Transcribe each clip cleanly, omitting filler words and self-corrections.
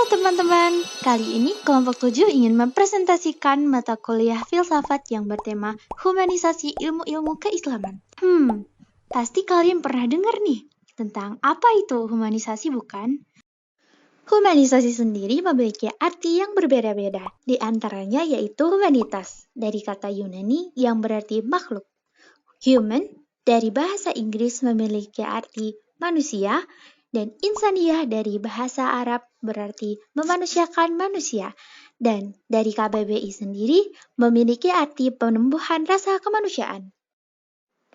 teman-teman, kali ini kelompok 7 ingin mempresentasikan mata kuliah filsafat yang bertema humanisasi ilmu-ilmu keislaman. Pasti kalian pernah dengar nih tentang apa itu humanisasi, bukan? Humanisasi sendiri memiliki arti yang berbeda-beda, di antaranya yaitu humanitas, dari kata Yunani yang berarti makhluk. Human, dari bahasa Inggris memiliki arti manusia, dan insaniyah dari bahasa Arab berarti memanusiakan manusia. Dan dari KBBI sendiri memiliki arti penumbuhan rasa kemanusiaan.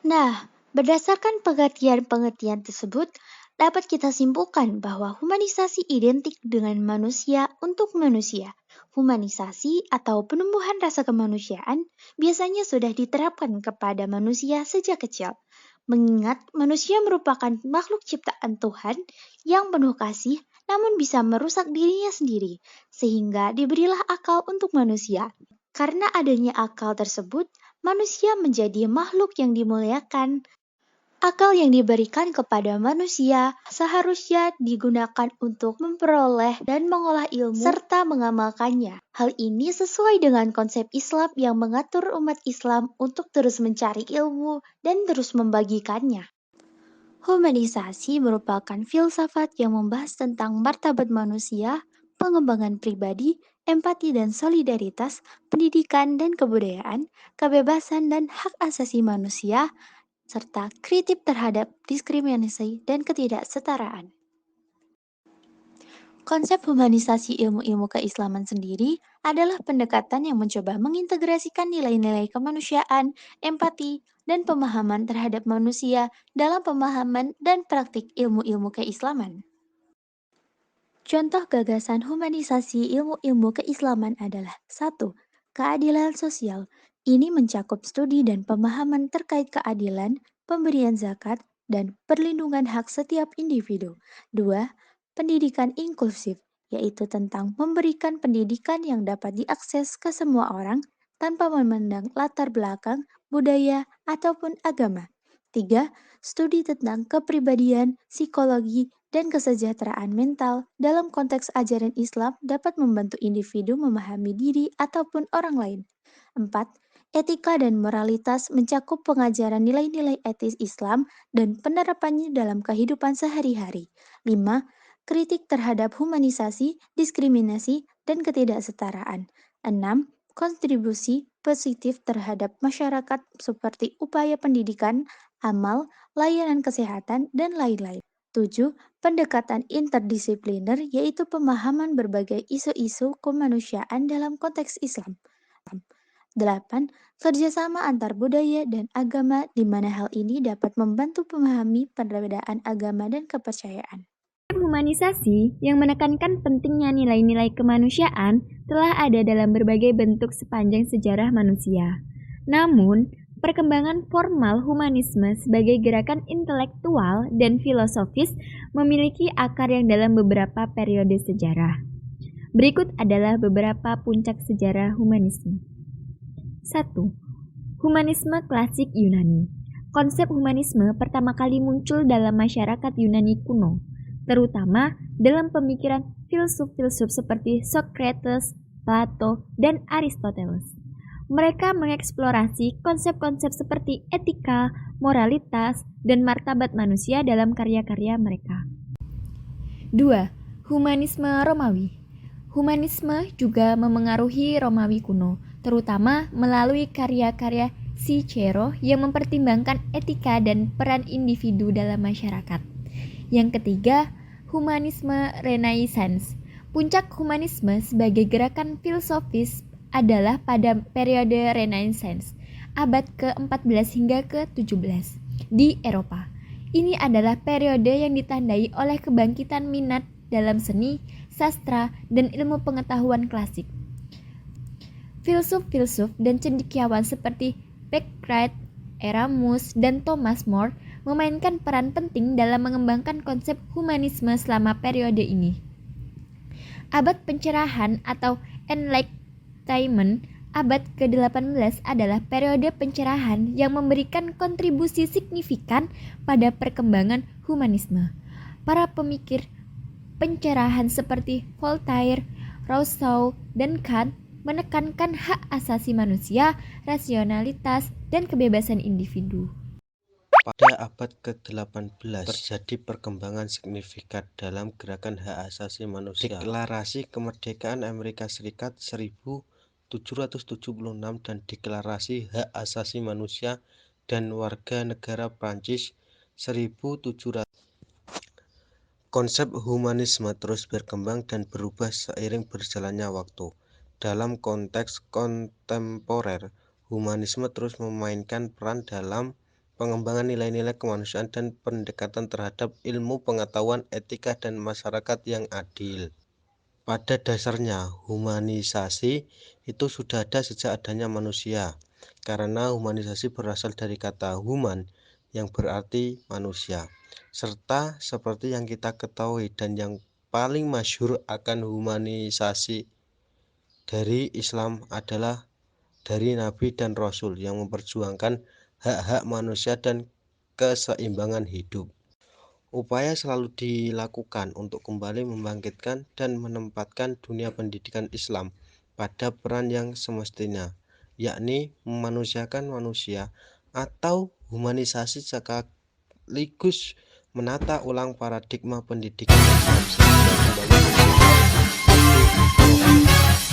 Nah, berdasarkan pengertian-pengertian tersebut, dapat kita simpulkan bahwa humanisasi identik dengan manusia untuk manusia. Humanisasi atau penumbuhan rasa kemanusiaan biasanya sudah diterapkan kepada manusia sejak kecil. Mengingat manusia merupakan makhluk ciptaan Tuhan yang penuh kasih namun bisa merusak dirinya sendiri, sehingga diberilah akal untuk manusia. Karena adanya akal tersebut, manusia menjadi makhluk yang dimuliakan. Akal yang diberikan kepada manusia seharusnya digunakan untuk memperoleh dan mengolah ilmu serta mengamalkannya. Hal ini sesuai dengan konsep Islam yang mengatur umat Islam untuk terus mencari ilmu dan terus membagikannya. Humanisasi merupakan filsafat yang membahas tentang martabat manusia, pengembangan pribadi, empati dan solidaritas, pendidikan dan kebudayaan, kebebasan dan hak asasi manusia, serta kritik terhadap diskriminasi dan ketidaksetaraan. Konsep humanisasi ilmu-ilmu keislaman sendiri adalah pendekatan yang mencoba mengintegrasikan nilai-nilai kemanusiaan, empati, dan pemahaman terhadap manusia dalam pemahaman dan praktik ilmu-ilmu keislaman. Contoh gagasan humanisasi ilmu-ilmu keislaman adalah 1. Keadilan sosial. Ini mencakup studi dan pemahaman terkait keadilan, pemberian zakat, dan perlindungan hak setiap individu. 2. Pendidikan inklusif, yaitu tentang memberikan pendidikan yang dapat diakses ke semua orang tanpa memandang latar belakang, budaya, ataupun agama. 3. Studi tentang kepribadian, psikologi, dan kesejahteraan mental dalam konteks ajaran Islam dapat membantu individu memahami diri ataupun orang lain. 4. Etika dan moralitas mencakup pengajaran nilai-nilai etis Islam dan penerapannya dalam kehidupan sehari-hari. 5. Kritik terhadap humanisasi, diskriminasi, dan ketidaksetaraan. 6. Kontribusi positif terhadap masyarakat seperti upaya pendidikan, amal, layanan kesehatan, dan lain-lain. 7. Pendekatan interdisipliner yaitu pemahaman berbagai isu-isu kemanusiaan dalam konteks Islam. 8. Kerjasama antar budaya dan agama di mana hal ini dapat membantu memahami perbedaan agama dan kepercayaan. Humanisasi yang menekankan pentingnya nilai-nilai kemanusiaan telah ada dalam berbagai bentuk sepanjang sejarah manusia. Namun, perkembangan formal humanisme sebagai gerakan intelektual dan filosofis memiliki akar yang dalam beberapa periode sejarah. Berikut adalah beberapa puncak sejarah humanisme. 1. Humanisme klasik Yunani. Konsep humanisme pertama kali muncul dalam masyarakat Yunani kuno, terutama dalam pemikiran filsuf-filsuf seperti Socrates, Plato, dan Aristoteles. Mereka mengeksplorasi konsep-konsep seperti etika, moralitas, dan martabat manusia dalam karya-karya mereka. 2. Humanisme Romawi. Humanisme juga memengaruhi Romawi kuno, terutama melalui karya-karya Cicero yang mempertimbangkan etika dan peran individu dalam masyarakat. Yang ketiga, humanisme Renaissance. Puncak humanisme sebagai gerakan filosofis adalah pada periode Renaissance, abad ke-14 hingga ke-17 di Eropa. Ini adalah periode yang ditandai oleh kebangkitan minat dalam seni, sastra, dan ilmu pengetahuan klasik. Filsuf-filsuf dan cendekiawan seperti Descartes, Erasmus, dan Thomas More memainkan peran penting dalam mengembangkan konsep humanisme selama periode ini. Abad pencerahan atau Enlightenment abad ke-18 adalah periode pencerahan yang memberikan kontribusi signifikan pada perkembangan humanisme. Para pemikir Pencerahan seperti Voltaire, Rousseau, dan Kant menekankan hak asasi manusia, rasionalitas, dan kebebasan individu. Pada abad ke-18 terjadi perkembangan signifikan dalam gerakan hak asasi manusia. Deklarasi Kemerdekaan Amerika Serikat 1776 dan Deklarasi Hak Asasi Manusia dan Warga Negara Prancis 1700. Konsep humanisme terus berkembang dan berubah seiring berjalannya waktu. Dalam konteks kontemporer, humanisme terus memainkan peran dalam pengembangan nilai-nilai kemanusiaan dan pendekatan terhadap ilmu pengetahuan, etika, dan masyarakat yang adil. Pada dasarnya, humanisasi itu sudah ada sejak adanya manusia, karena humanisasi berasal dari kata human yang berarti manusia. Serta seperti yang kita ketahui dan yang paling masyhur akan humanisasi dari Islam adalah dari Nabi dan Rasul yang memperjuangkan hak-hak manusia dan keseimbangan hidup. Upaya selalu dilakukan untuk kembali membangkitkan dan menempatkan dunia pendidikan Islam pada peran yang semestinya, yakni memanusiakan manusia atau humanisasi sekaligus menata ulang paradigma pendidikan Islam sehingga kembali menjadi